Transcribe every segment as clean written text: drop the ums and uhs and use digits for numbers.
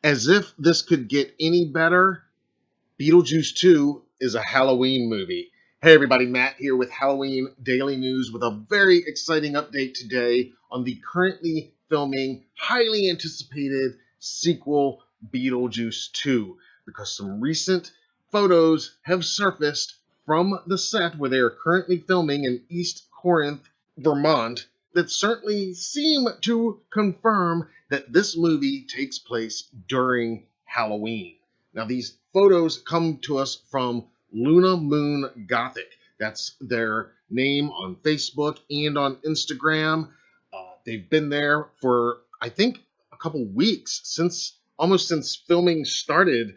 As if this could get any better, Beetlejuice 2 is a Halloween movie. Hey everybody, Matt here with Halloween Daily News with a very exciting update today on the currently filming, highly anticipated sequel, Beetlejuice 2, because some recent photos have surfaced from the set where they are currently filming in East Corinth, Vermont, that certainly seem to confirm that this movie takes place during Halloween. Now, these photos come to us from Luna Moon Gothic. That's their name on Facebook and on Instagram. They've been there for, I think, a couple weeks, almost since filming started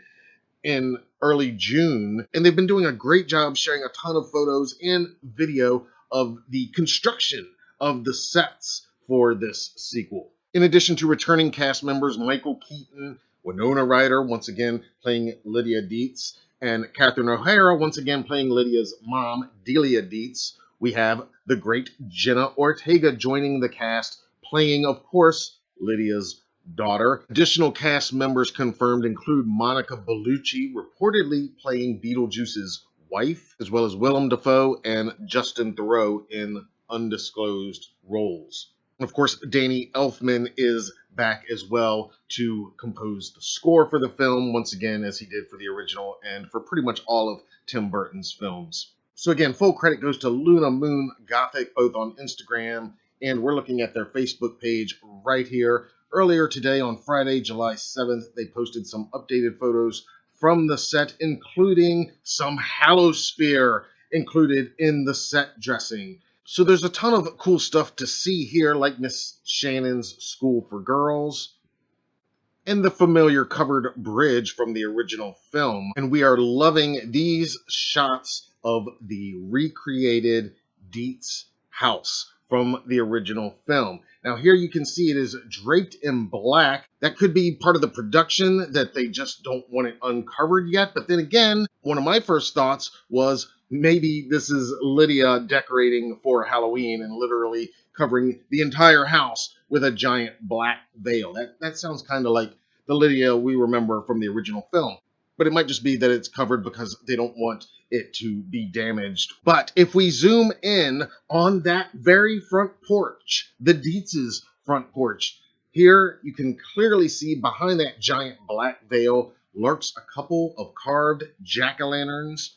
in early June. And they've been doing a great job sharing a ton of photos and video of the construction of the sets for this sequel. In addition to returning cast members Michael Keaton, Winona Ryder, once again playing Lydia Dietz, and Catherine O'Hara, once again playing Lydia's mom, Delia Dietz, we have the great Jenna Ortega joining the cast, playing, of course, Lydia's daughter. Additional cast members confirmed include Monica Bellucci, reportedly playing Beetlejuice's wife, as well as Willem Dafoe and Justin Theroux in undisclosed roles. Of course, Danny Elfman is back as well to compose the score for the film, once again, as he did for the original and for pretty much all of Tim Burton's films. So again, full credit goes to Luna Moon Gothic, both on Instagram, and we're looking at their Facebook page right here. Earlier today, on Friday, July 7th, they posted some updated photos from the set, including some Hallowspear included in the set dressing. So there's a ton of cool stuff to see here, like Miss Shannon's School for Girls and the familiar covered bridge from the original film. And we are loving these shots of the recreated Dietz house from the original film. Now here you can see it is draped in black. That could be part of the production that they just don't want it uncovered yet. But then again, one of my first thoughts was maybe this is Lydia decorating for Halloween and literally covering the entire house with a giant black veil. That sounds kind of like the Lydia we remember from the original film. But it might just be that it's covered because they don't want it to be damaged. But if we zoom in on that very front porch, the Dietz's front porch, here you can clearly see behind that giant black veil lurks a couple of carved jack-o'-lanterns.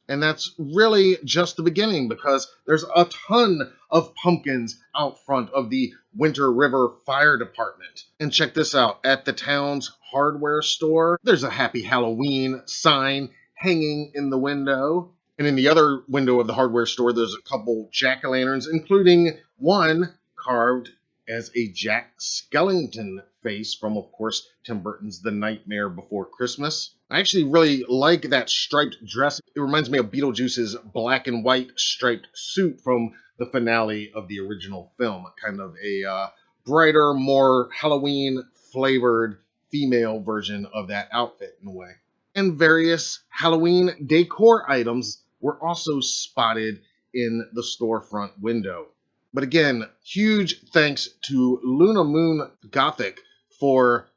And that's really just the beginning, because there's a ton of pumpkins out front of the Winter River Fire Department. And check this out, at the town's hardware store, there's a Happy Halloween sign hanging in the window. And in the other window of the hardware store, there's a couple jack-o'-lanterns, including one carved as a Jack Skellington face from, of course, Tim Burton's The Nightmare Before Christmas. I actually really like that striped dress. It reminds me of Beetlejuice's black and white striped suit from the finale of the original film. Kind of a brighter, more Halloween-flavored female version of that outfit in a way. And various Halloween decor items were also spotted in the storefront window. But again, huge thanks to Luna Moon Gothic for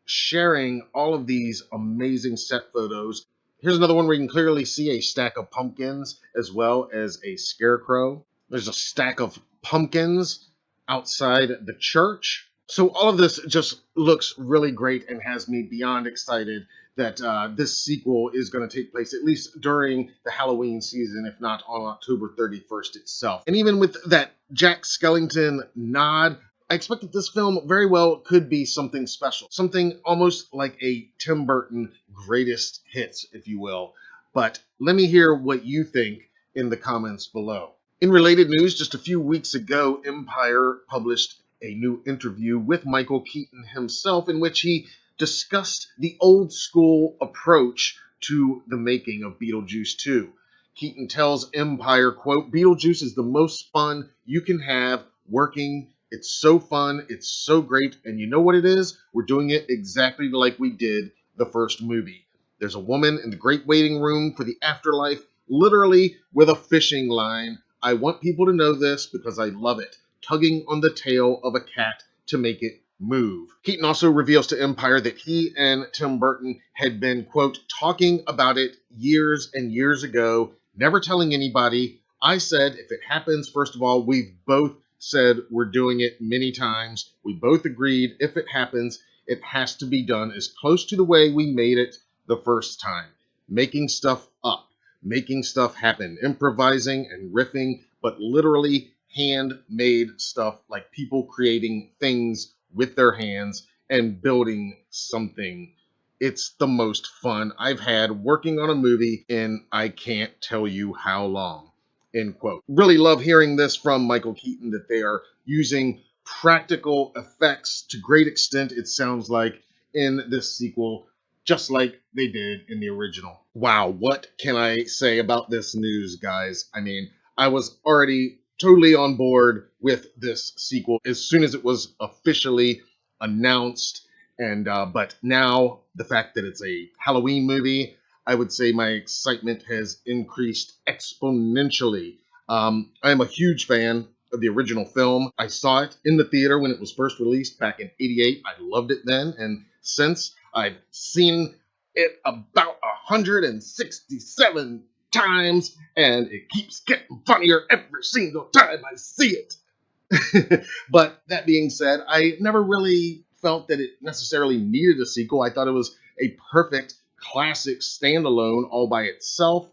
sharing all of these amazing set photos. Here's another one where you can clearly see a stack of pumpkins as well as a scarecrow. There's a stack of pumpkins outside the church. So all of this just looks really great and has me beyond excited that this sequel is going to take place at least during the Halloween season, if not on October 31st itself. And even with that Jack Skellington nod, I expect that this film very well could be something special. Something almost like a Tim Burton greatest hits, if you will. But let me hear what you think in the comments below. In related news, just a few weeks ago, Empire published a new interview with Michael Keaton himself in which he discussed the old school approach to the making of Beetlejuice 2. Keaton tells Empire, quote, "Beetlejuice is the most fun you can have working. It's so fun, it's so great, and you know what it is? We're doing it exactly like we did the first movie. There's a woman in the great waiting room for the afterlife, literally with a fishing line. I want people to know this because I love it. Tugging on the tail of a cat to make it move. Keaton also reveals to Empire that he and Tim Burton had been, quote, talking about it years and years ago, never telling anybody. I said, if it happens, first of all, we've both said we're doing it many times. We both agreed if it happens, it has to be done as close to the way we made it the first time. Making stuff up, making stuff happen, improvising and riffing, but literally handmade stuff, like people creating things with their hands and building something. It's the most fun I've had working on a movie in I can't tell you how long. End quote. Really love hearing this from Michael Keaton, that they are using practical effects to great extent, it sounds like, in this sequel, just like they did in the original. Wow, what can I say about this news, guys? I mean, I was already totally on board with this sequel as soon as it was officially announced. And but now the fact that it's a Halloween movie, I would say my excitement has increased exponentially. I am a huge fan of the original film. I saw it in the theater when it was first released back in '88. I loved it then, and since I've seen it about 167 times, and it keeps getting funnier every single time I see it. But that being said, I never really felt that it necessarily needed a sequel. I thought it was a perfect classic standalone all by itself.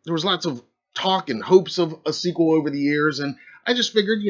There was lots of talk and hopes of a sequel over the years, and I just figured,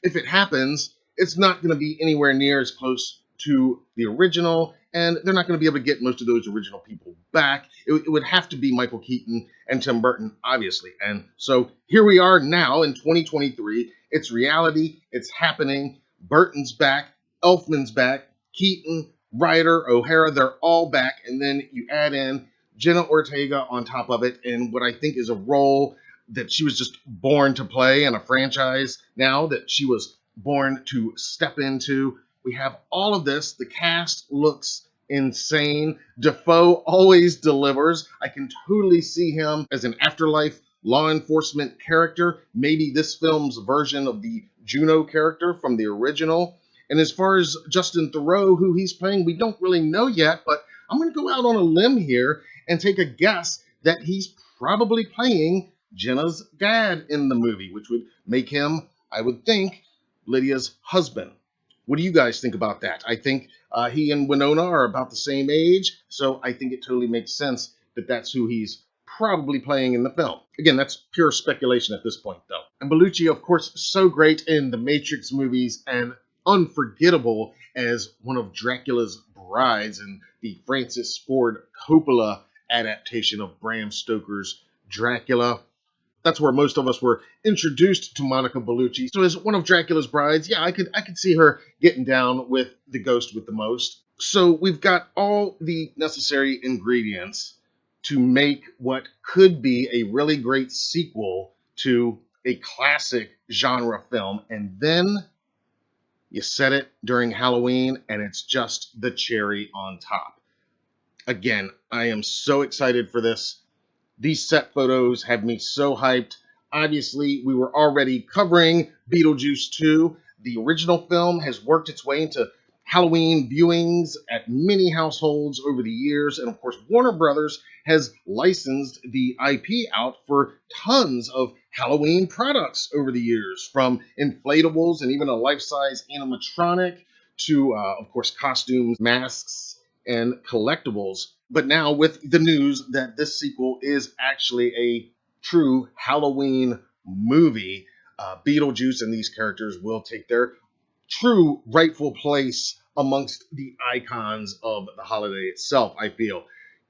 if it happens, it's not going to be anywhere near as close to the original, and they're not going to be able to get most of those original people back. It would have to be Michael Keaton and Tim Burton, obviously. And so here we are now in 2023. It's reality. It's happening. Burton's back. Elfman's back. Keaton, Ryder, O'Hara, they're all back. And then you add in Jenna Ortega on top of it in what I think is a role that she was just born to play in a franchise now that she was born to step into. We have all of this. The cast looks insane. Defoe always delivers. I can totally see him as an afterlife law enforcement character, maybe this film's version of the Juno character from the original. And as far as Justin Theroux, who he's playing, we don't really know yet, but I'm going to go out on a limb here and take a guess that he's probably playing Jenna's dad in the movie, which would make him, I would think, Lydia's husband. What do you guys think about that? I think he and Winona are about the same age, so I think it totally makes sense that that's who he's probably playing in the film. Again, that's pure speculation at this point, though. And Bellucci, of course, so great in the Matrix movies and unforgettable as one of Dracula's brides in the Francis Ford Coppola adaptation of Bram Stoker's Dracula. That's where most of us were introduced to Monica Bellucci. So as one of Dracula's brides, yeah, I could see her getting down with the ghost with the most. So we've got all the necessary ingredients to make what could be a really great sequel to a classic genre film. And then you set it during Halloween, and it's just the cherry on top. Again, I am so excited for this. These set photos have me so hyped. Obviously, we were already covering Beetlejuice 2. The original film has worked its way into Halloween viewings at many households over the years. And of course, Warner Brothers has licensed the IP out for tons of Halloween products over the years, from inflatables and even a life-size animatronic to, of course, costumes, masks, and collectibles. But now with the news that this sequel is actually a true Halloween movie, Beetlejuice and these characters will take their true rightful place amongst the icons of the holiday itself, I feel.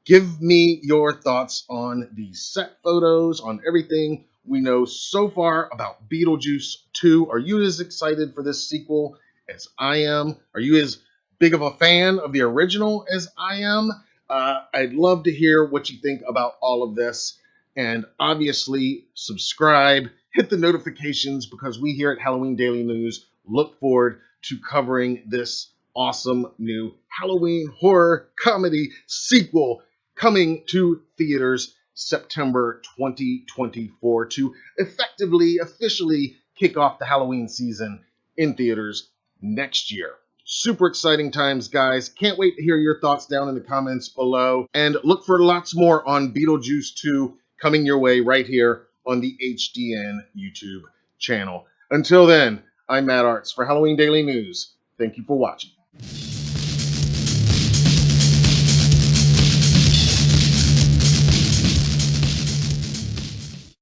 Give me your thoughts on these set photos, on everything we know so far about Beetlejuice 2. Are you as excited for this sequel as I am? Are you as big of a fan of the original as I am? I'd love to hear what you think about all of this. And obviously, subscribe, hit the notifications, because we here at Halloween Daily News look forward to covering this awesome new Halloween horror comedy sequel coming to theaters September 2024 to effectively, officially kick off the Halloween season in theaters next year. Super exciting times, guys. Can't wait to hear your thoughts down in the comments below. And look for lots more on Beetlejuice 2 coming your way right here on the HDN YouTube channel. Until then, I'm Matt Arts for Halloween Daily News. Thank you for watching.